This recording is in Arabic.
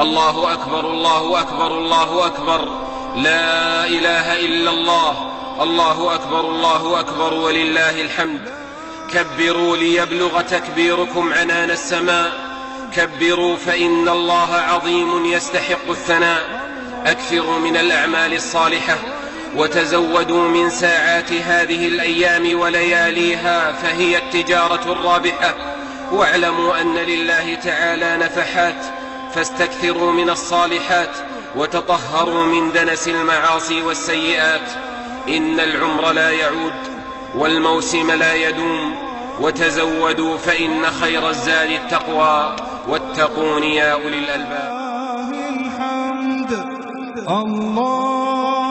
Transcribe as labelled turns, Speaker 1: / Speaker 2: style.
Speaker 1: الله أكبر الله أكبر الله أكبر، لا إله إلا الله، الله أكبر الله أكبر ولله الحمد. كبروا ليبلغ تكبيركم عنان السماء، كبروا فإن الله عظيم يستحق الثناء. أكثروا من الأعمال الصالحة، وتزودوا من ساعات هذه الأيام ولياليها، فهي التجارة الرابحة. واعلموا أن لله تعالى نفحات، فاستكثروا من الصالحات، وتطهروا من دنس المعاصي والسيئات. إن العمر لا يعود، والموسم لا يدوم، وتزودوا فإن خير الزاد التقوى، واتقون يا أولي الألباب.
Speaker 2: الله